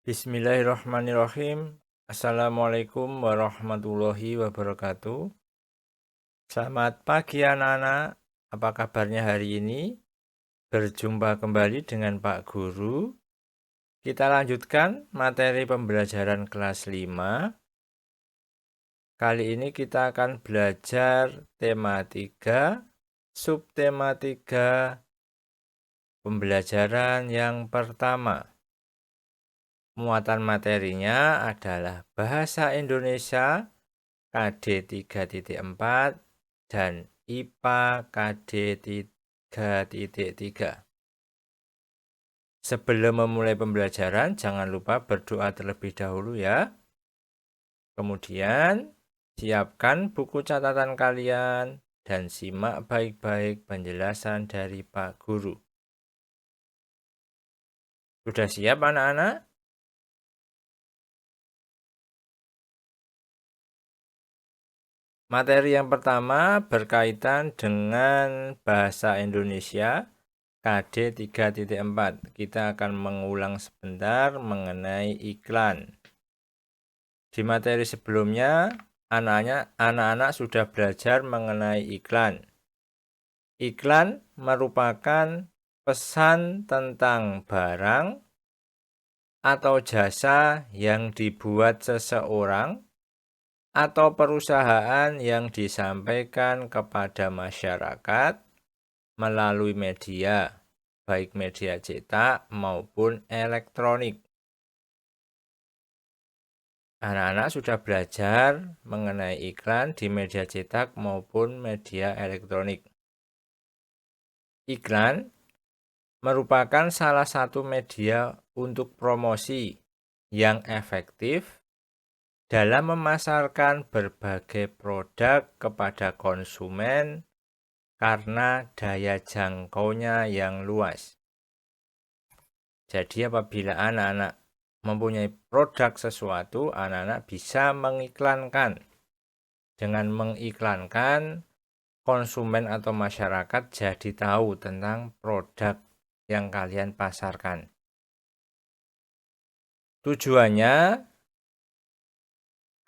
Bismillahirrahmanirrahim. Assalamualaikum warahmatullahi wabarakatuh. Selamat pagi anak-anak. Apa kabarnya hari ini? Berjumpa kembali dengan Pak Guru. Kita lanjutkan materi pembelajaran kelas 5. Kali ini kita akan belajar tema 3, subtema 3, pembelajaran yang pertama. Muatan materinya adalah Bahasa Indonesia KD 3.4 dan IPA KD 3.3. Sebelum memulai pembelajaran, jangan lupa berdoa terlebih dahulu ya. Kemudian, siapkan buku catatan kalian dan simak baik-baik penjelasan dari Pak Guru. Sudah siap anak-anak? Materi yang pertama berkaitan dengan bahasa Indonesia KD 3.4. Kita akan mengulang sebentar mengenai iklan. Di materi sebelumnya, anak-anak sudah belajar mengenai iklan. Iklan merupakan pesan tentang barang atau jasa yang dibuat seseorang atau perusahaan yang disampaikan kepada masyarakat melalui media, baik media cetak maupun elektronik. Anak-anak sudah belajar mengenai iklan di media cetak maupun media elektronik. Iklan merupakan salah satu media untuk promosi yang efektif dalam memasarkan berbagai produk kepada konsumen karena daya jangkaunya yang luas. Jadi apabila anak-anak mempunyai produk sesuatu, anak-anak bisa mengiklankan. Dengan mengiklankan, konsumen atau masyarakat jadi tahu tentang produk yang kalian pasarkan. Tujuannya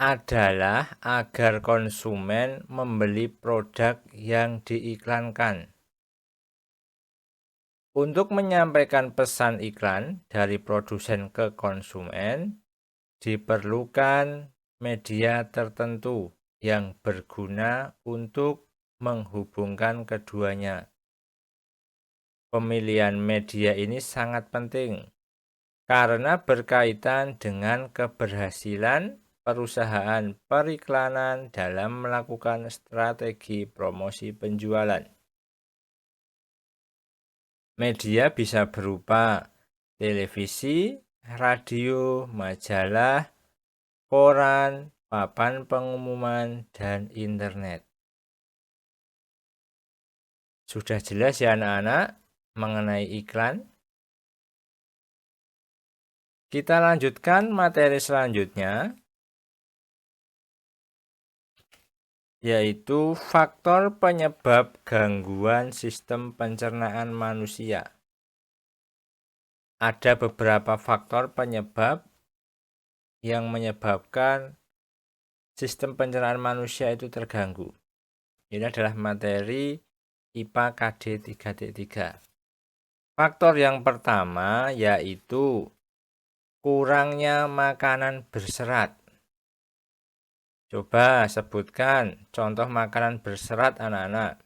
adalah agar konsumen membeli produk yang diiklankan. Untuk menyampaikan pesan iklan dari produsen ke konsumen, diperlukan media tertentu yang berguna untuk menghubungkan keduanya. Pemilihan media ini sangat penting karena berkaitan dengan keberhasilan perusahaan periklanan dalam melakukan strategi promosi penjualan. Media bisa berupa televisi, radio, majalah, koran, papan pengumuman, dan internet. Sudah jelas ya anak-anak mengenai iklan? Kita lanjutkan materi selanjutnya, yaitu faktor penyebab gangguan sistem pencernaan manusia. Ada beberapa faktor penyebab yang menyebabkan sistem pencernaan manusia itu terganggu. Ini adalah materi IPA KD 3.3. Faktor yang pertama yaitu kurangnya makanan berserat. Coba sebutkan contoh makanan berserat anak-anak.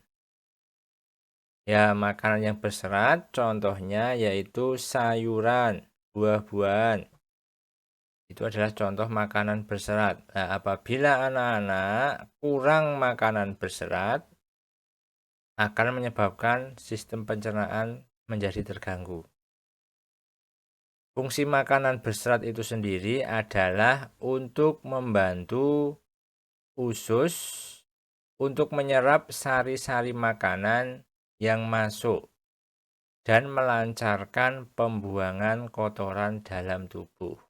Ya, makanan yang berserat contohnya yaitu sayuran, buah-buahan. Itu adalah contoh makanan berserat. Nah, apabila anak-anak kurang makanan berserat, akan menyebabkan sistem pencernaan menjadi terganggu. Fungsi makanan berserat itu sendiri adalah untuk membantu usus untuk menyerap sari-sari makanan yang masuk dan melancarkan pembuangan kotoran dalam tubuh.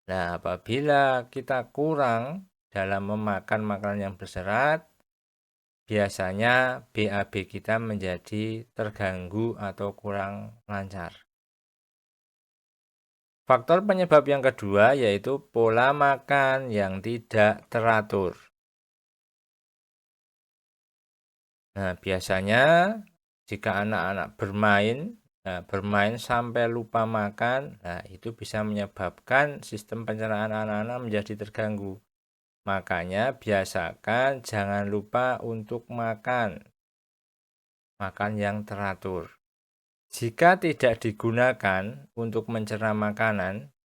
Nah, apabila kita kurang dalam memakan makanan yang berserat, biasanya BAB kita menjadi terganggu atau kurang lancar. Faktor penyebab yang kedua yaitu pola makan yang tidak teratur. Nah, biasanya jika anak-anak bermain sampai lupa makan, nah itu bisa menyebabkan sistem pencernaan anak-anak menjadi terganggu. Makanya biasakan jangan lupa untuk makan yang teratur. Jika tidak digunakan untuk mencerna makanan,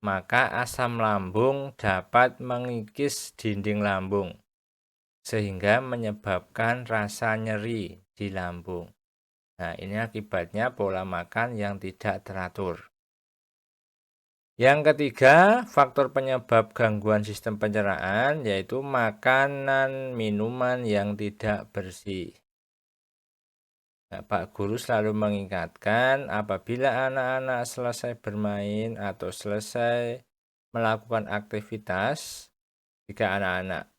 maka asam lambung dapat mengikis dinding lambung, sehingga menyebabkan rasa nyeri di lambung. Nah, ini akibatnya pola makan yang tidak teratur. Yang ketiga, faktor penyebab gangguan sistem pencernaan yaitu makanan minuman yang tidak bersih. Nah, Pak Guru selalu mengingatkan apabila anak-anak selesai bermain atau selesai melakukan aktivitas, jika anak-anak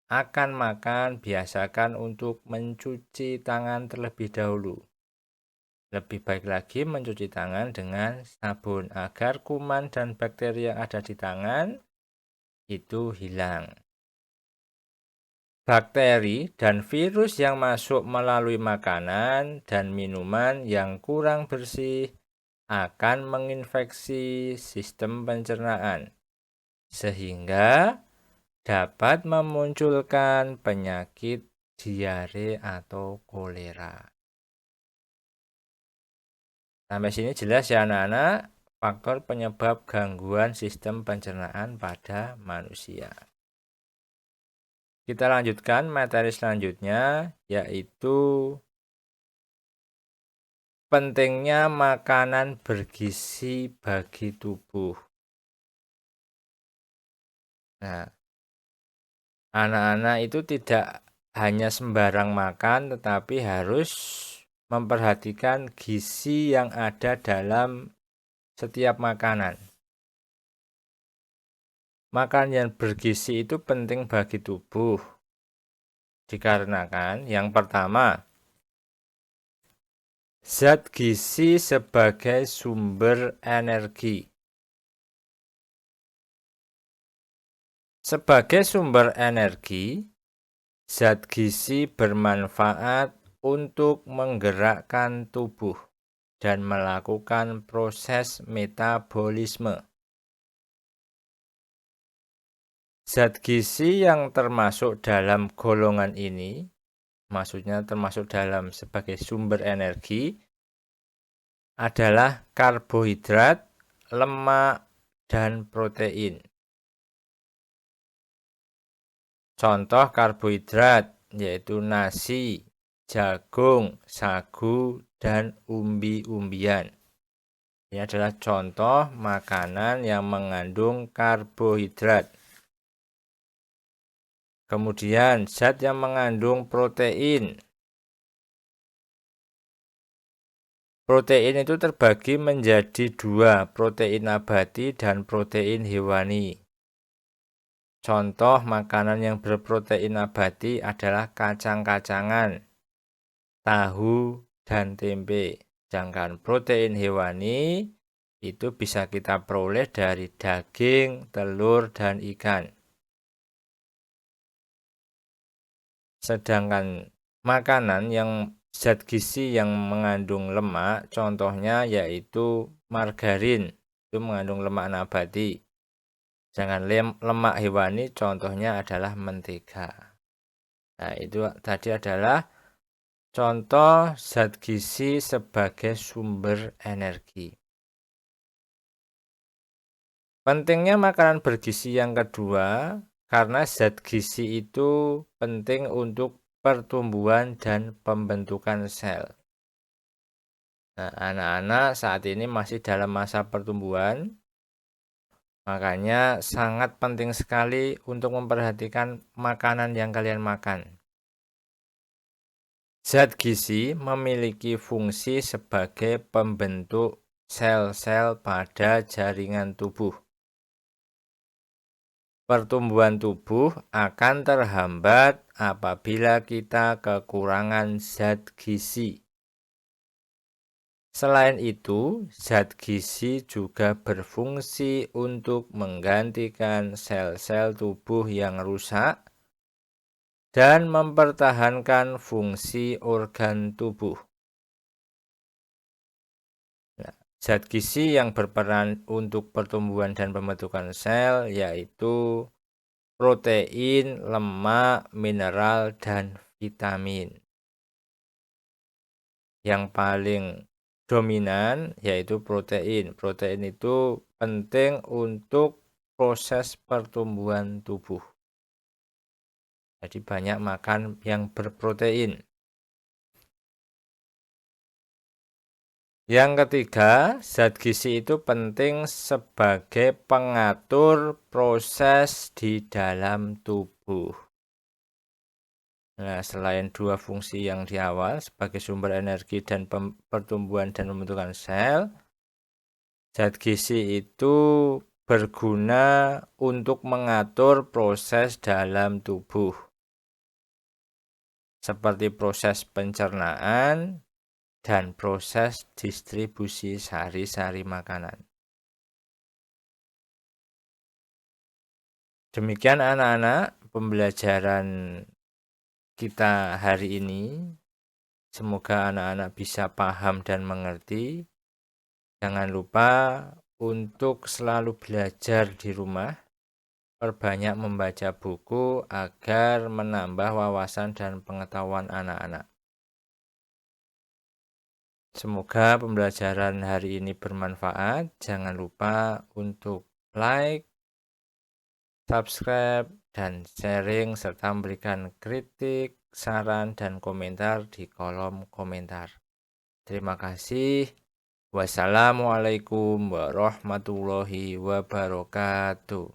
akan makan, biasakan untuk mencuci tangan terlebih dahulu. Lebih baik lagi mencuci tangan dengan sabun agar kuman dan bakteri yang ada di tangan itu hilang. Bakteri dan virus yang masuk melalui makanan dan minuman yang kurang bersih akan menginfeksi sistem pencernaan, sehingga dapat memunculkan penyakit diare atau kolera. Sampai sini jelas ya anak-anak, faktor penyebab gangguan sistem pencernaan pada manusia. Kita lanjutkan materi selanjutnya, yaitu pentingnya makanan bergizi bagi tubuh. Nah, anak-anak itu tidak hanya sembarang makan, tetapi harus memperhatikan gizi yang ada dalam setiap makanan. Makanan yang bergizi itu penting bagi tubuh, dikarenakan yang pertama, zat gizi sebagai sumber energi. Sebagai sumber energi, zat gizi bermanfaat untuk menggerakkan tubuh dan melakukan proses metabolisme. Zat gizi yang termasuk dalam golongan ini, maksudnya termasuk dalam sebagai sumber energi, adalah karbohidrat, lemak, dan protein. Contoh karbohidrat yaitu nasi, jagung, sagu, dan umbi-umbian. Ini adalah contoh makanan yang mengandung karbohidrat. Kemudian zat yang mengandung protein. Protein itu terbagi menjadi dua, protein nabati dan protein hewani. Contoh makanan yang berprotein nabati adalah kacang-kacangan, tahu, dan tempe. Sedangkan protein hewani itu bisa kita peroleh dari daging, telur, dan ikan. Sedangkan makanan yang zat gizi yang mengandung lemak, contohnya yaitu margarin, itu mengandung lemak nabati. Sedangkan lemak hewani contohnya adalah mentega. Nah, itu tadi adalah contoh zat gizi sebagai sumber energi. Pentingnya makanan bergizi yang kedua, karena zat gizi itu penting untuk pertumbuhan dan pembentukan sel. Nah, anak-anak saat ini masih dalam masa pertumbuhan, makanya sangat penting sekali untuk memperhatikan makanan yang kalian makan. Zat gizi memiliki fungsi sebagai pembentuk sel-sel pada jaringan tubuh. Pertumbuhan tubuh akan terhambat apabila kita kekurangan zat gizi. Selain itu, zat gizi juga berfungsi untuk menggantikan sel-sel tubuh yang rusak dan mempertahankan fungsi organ tubuh. Nah, zat gizi yang berperan untuk pertumbuhan dan pembentukan sel yaitu protein, lemak, mineral, dan vitamin. Yang paling dominan yaitu protein. Protein itu penting untuk proses pertumbuhan tubuh. Jadi banyak makan yang berprotein. Yang ketiga, zat gizi itu penting sebagai pengatur proses di dalam tubuh. Nah, selain dua fungsi yang di awal sebagai sumber energi dan pertumbuhan dan pembentukan sel, zat gizi itu berguna untuk mengatur proses dalam tubuh, seperti proses pencernaan dan proses distribusi sari-sari makanan. Demikian anak-anak pembelajaran kita hari ini. Semoga anak-anak bisa paham dan mengerti. Jangan lupa untuk selalu belajar di rumah. Perbanyak membaca buku agar menambah wawasan dan pengetahuan anak-anak. Semoga pembelajaran hari ini bermanfaat. Jangan lupa untuk like, subscribe, dan sharing serta memberikan kritik, saran, dan komentar di kolom komentar. Terima kasih. Wassalamualaikum warahmatullahi wabarakatuh.